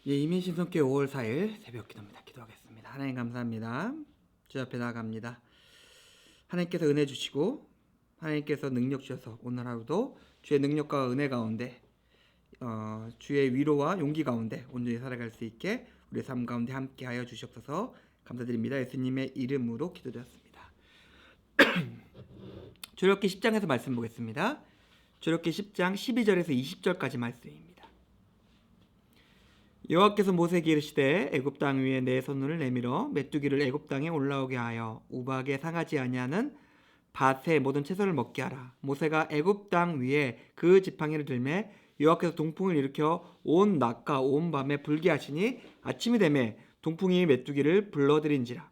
이민신성교회 5월 4일 새벽 기도입니다. 기도하겠습니다. 하나님 감사합니다. 주 앞에 나아갑니다. 하나님께서 은혜 주시고 하나님께서 능력 주셔서 오늘 하루도 주의 능력과 은혜 가운데 주의 위로와 용기 가운데 온전히 살아갈 수 있게 우리 삶 가운데 함께하여 주시옵소서. 감사드립니다. 예수님의 이름으로 기도드렸습니다. 출애굽기 10장에서 말씀 보겠습니다. 출애굽기 10장 12절에서 20절까지 말씀입니다. 여호와께서 모세에게 이르시되 애굽 땅 위에 내 손을 내밀어 메뚜기를 애굽 땅에 올라오게 하여 우박에 상하지 아니하는 밭의 모든 채소를 먹게 하라. 모세가 애굽 땅 위에 그 지팡이를 들매 여호와께서 동풍을 일으켜 온 낮과 온 밤에 불게 하시니 아침이 되매 동풍이 메뚜기를 불러들인지라.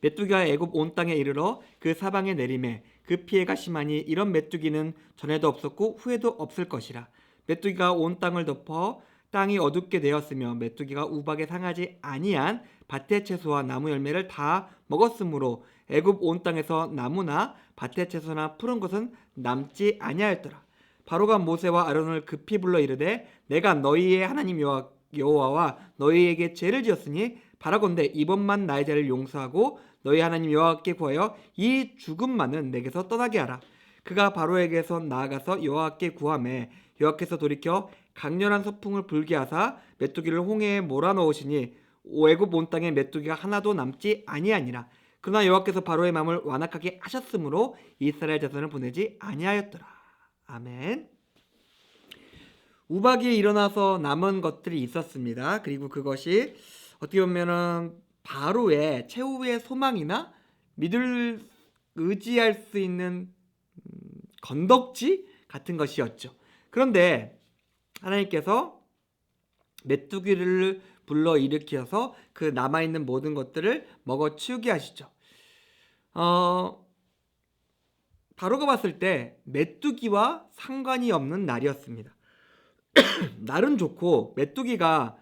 메뚜기가 애굽 온 땅에 이르러 그 사방에 내림에 그 피해가 심하니 이런 메뚜기는 전에도 없었고 후에도 없을 것이라. 메뚜기가 온 땅을 덮어 땅이 어둡게 되었으며 메뚜기가 우박에 상하지 아니한 밭의 채소와 나무 열매를 다 먹었으므로 애굽 온 땅에서 나무나 밭의 채소나 푸른 것은 남지 아니하였더라. 바로가 모세와 아론을 급히 불러 이르되 내가 너희의 하나님 여호와와 너희에게 죄를 지었으니 바라건대 이번만 나의 죄를 용서하고 너희 하나님 여호와께 구하여 이 죽음만은 내게서 떠나게 하라. 그가 바로에게서 나아가서 여호와께 구하매 여호와께서 돌이켜 강렬한 서풍을 불게 하사 메뚜기를 홍해에 몰아넣으시니 애굽 온 땅에 메뚜기가 하나도 남지 아니하니라. 그러나 여호와께서 바로의 마음을 완악하게 하셨으므로 이스라엘 자손을 보내지 아니하였더라. 아멘. 우박이 일어나서 남은 것들이 있었습니다. 그리고 그것이 어떻게 보면은 바로의 최후의 소망이나 의지할 수 있는 건덕지 같은 것이었죠. 그런데 하나님께서 메뚜기를 불러 일으켜서 그 남아있는 모든 것들을 먹어 치우게 하시죠. 바로가 봤을 때 메뚜기와 상관이 없는 날이었습니다. 날은 좋고 메뚜기가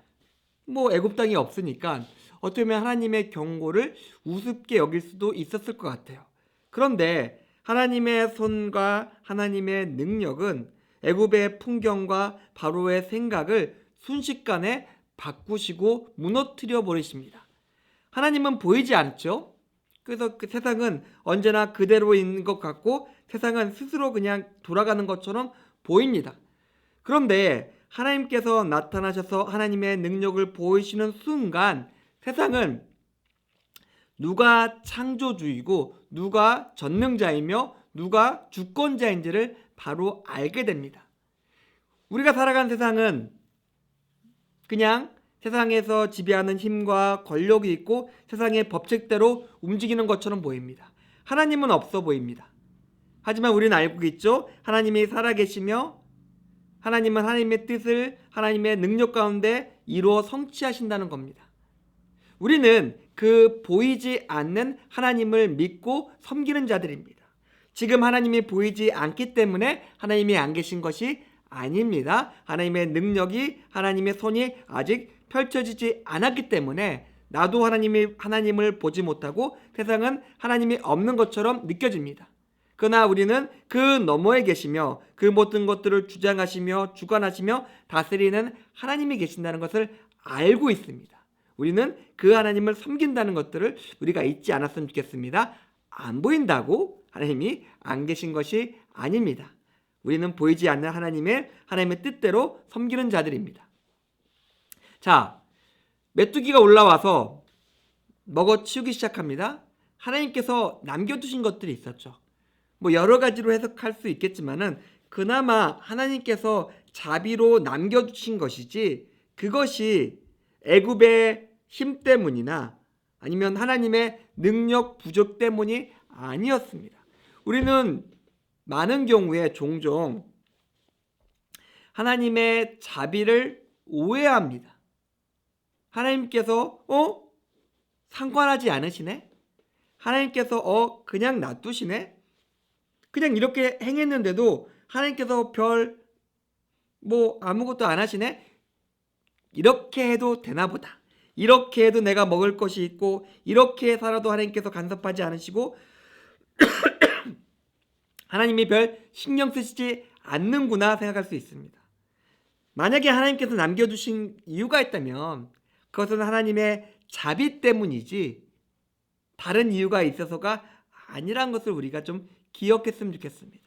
애굽 땅이 없으니까 어떻게 보면 하나님의 경고를 우습게 여길 수도 있었을 것 같아요. 그런데 하나님의 손과 하나님의 능력은 애굽의 풍경과 바로의 생각을 순식간에 바꾸시고 무너뜨려 버리십니다. 하나님은 보이지 않죠. 그래서 그 세상은 언제나 그대로인 것 같고 세상은 스스로 그냥 돌아가는 것처럼 보입니다. 그런데 하나님께서 나타나셔서 하나님의 능력을 보이시는 순간 세상은 누가 창조주이고 누가 전능자이며 누가 주권자인지를 바로 알게 됩니다. 우리가 살아가는 세상은 그냥 세상에서 지배하는 힘과 권력이 있고 세상의 법칙대로 움직이는 것처럼 보입니다. 하나님은 없어 보입니다. 하지만 우리는 알고 있죠. 하나님이 살아계시며 하나님은 하나님의 뜻을 하나님의 능력 가운데 이루어 성취하신다는 겁니다. 우리는 그 보이지 않는 하나님을 믿고 섬기는 자들입니다. 지금 하나님이 보이지 않기 때문에 하나님이 안 계신 것이 아닙니다. 하나님의 능력이 하나님의 손이 아직 펼쳐지지 않았기 때문에 나도 하나님을 보지 못하고 세상은 하나님이 없는 것처럼 느껴집니다. 그러나 우리는 그 너머에 계시며 그 모든 것들을 주장하시며 주관하시며 다스리는 하나님이 계신다는 것을 알고 있습니다. 우리는 그 하나님을 섬긴다는 것들을 우리가 잊지 않았으면 좋겠습니다. 안 보인다고 하나님이 안 계신 것이 아닙니다. 우리는 보이지 않는 하나님의 뜻대로 섬기는 자들입니다. 자, 메뚜기가 올라와서 먹어치우기 시작합니다. 하나님께서 남겨두신 것들이 있었죠. 여러 가지로 해석할 수 있겠지만은 그나마 하나님께서 자비로 남겨두신 것이지 그것이 애굽의 힘 때문이나 아니면 하나님의 능력 부족 때문이 아니었습니다. 우리는 많은 경우에 종종 하나님의 자비를 오해합니다. 하나님께서 상관하지 않으시네? 하나님께서 그냥 놔두시네? 그냥 이렇게 행했는데도 하나님께서 아무것도 안 하시네? 이렇게 해도 되나 보다. 이렇게 해도 내가 먹을 것이 있고 이렇게 살아도 하나님께서 간섭하지 않으시고 하나님이 별 신경 쓰시지 않는구나 생각할 수 있습니다. 만약에 하나님께서 남겨두신 이유가 있다면 그것은 하나님의 자비 때문이지 다른 이유가 있어서가 아니란 것을 우리가 좀 기억했으면 좋겠습니다.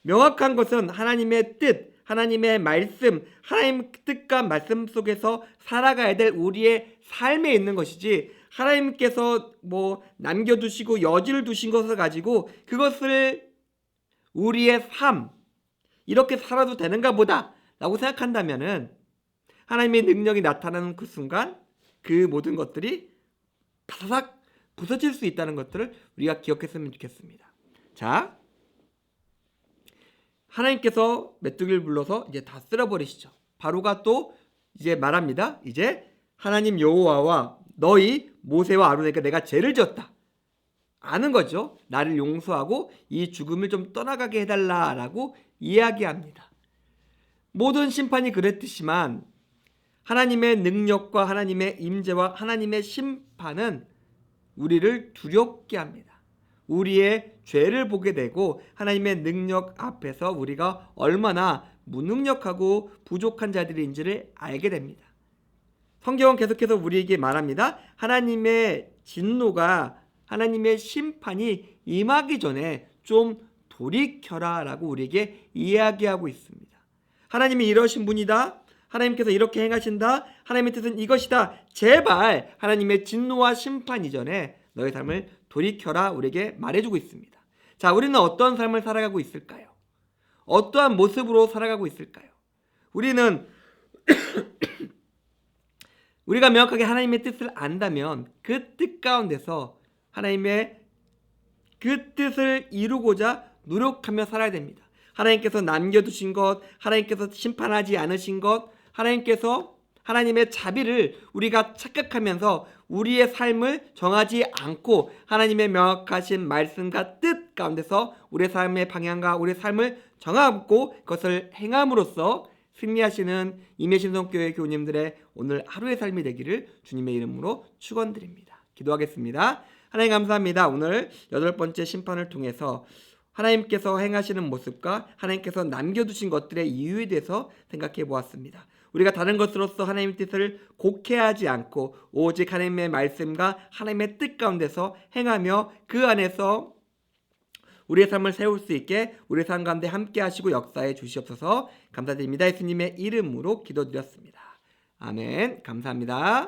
명확한 것은 하나님의 뜻, 하나님의 말씀, 하나님 뜻과 말씀 속에서 살아가야 될 우리의 삶에 있는 것이지 하나님께서 남겨두시고 여지를 두신 것을 가지고 그것을 우리의 삶 이렇게 살아도 되는가 보다 라고 생각한다면은 하나님의 능력이 나타나는 그 순간 그 모든 것들이 바삭 부서질 수 있다는 것들을 우리가 기억했으면 좋겠습니다. 자, 하나님께서 메뚜기를 불러서 이제 다 쓸어버리시죠. 바로가 또 이제 말합니다. 이제 하나님 여호와와 너희 모세와 아론에게 내가 죄를 지었다. 아는 거죠. 나를 용서하고 이 죽음을 좀 떠나가게 해달라라고 이야기합니다. 모든 심판이 그랬듯이만 하나님의 능력과 하나님의 임재와 하나님의 심판은 우리를 두렵게 합니다. 우리의 죄를 보게 되고 하나님의 능력 앞에서 우리가 얼마나 무능력하고 부족한 자들인지를 알게 됩니다. 성경은 계속해서 우리에게 말합니다. 하나님의 진노가 하나님의 심판이 임하기 전에 좀 돌이켜라 라고 우리에게 이야기하고 있습니다. 하나님이 이러신 분이다. 하나님께서 이렇게 행하신다. 하나님의 뜻은 이것이다. 제발 하나님의 진노와 심판 이전에 너의 삶을 돌이켜라 우리에게 말해주고 있습니다. 자, 우리는 어떤 삶을 살아가고 있을까요? 어떠한 모습으로 살아가고 있을까요? 우리는 우리가 명확하게 하나님의 뜻을 안다면 그 뜻 가운데서 하나님의 그 뜻을 이루고자 노력하며 살아야 됩니다. 하나님께서 남겨두신 것, 하나님께서 심판하지 않으신 것, 하나님께서 하나님의 자비를 우리가 착각하면서 우리의 삶을 정하지 않고 하나님의 명확하신 말씀과 뜻 가운데서 우리의 삶의 방향과 우리의 삶을 정하고 그것을 행함으로써 승리하시는 임예신성교회 교우님들의 오늘 하루의 삶이 되기를 주님의 이름으로 축원드립니다. 기도하겠습니다. 하나님 감사합니다. 오늘 8번째 심판을 통해서 하나님께서 행하시는 모습과 하나님께서 남겨두신 것들의 이유에 대해서 생각해 보았습니다. 우리가 다른 것으로서 하나님의 뜻을 곡해하지 않고 오직 하나님의 말씀과 하나님의 뜻 가운데서 행하며 그 안에서 우리의 삶을 세울 수 있게 우리의 삶 가운데 함께 하시고 역사해 주시옵소서. 감사드립니다. 예수님의 이름으로 기도드렸습니다. 아멘. 감사합니다.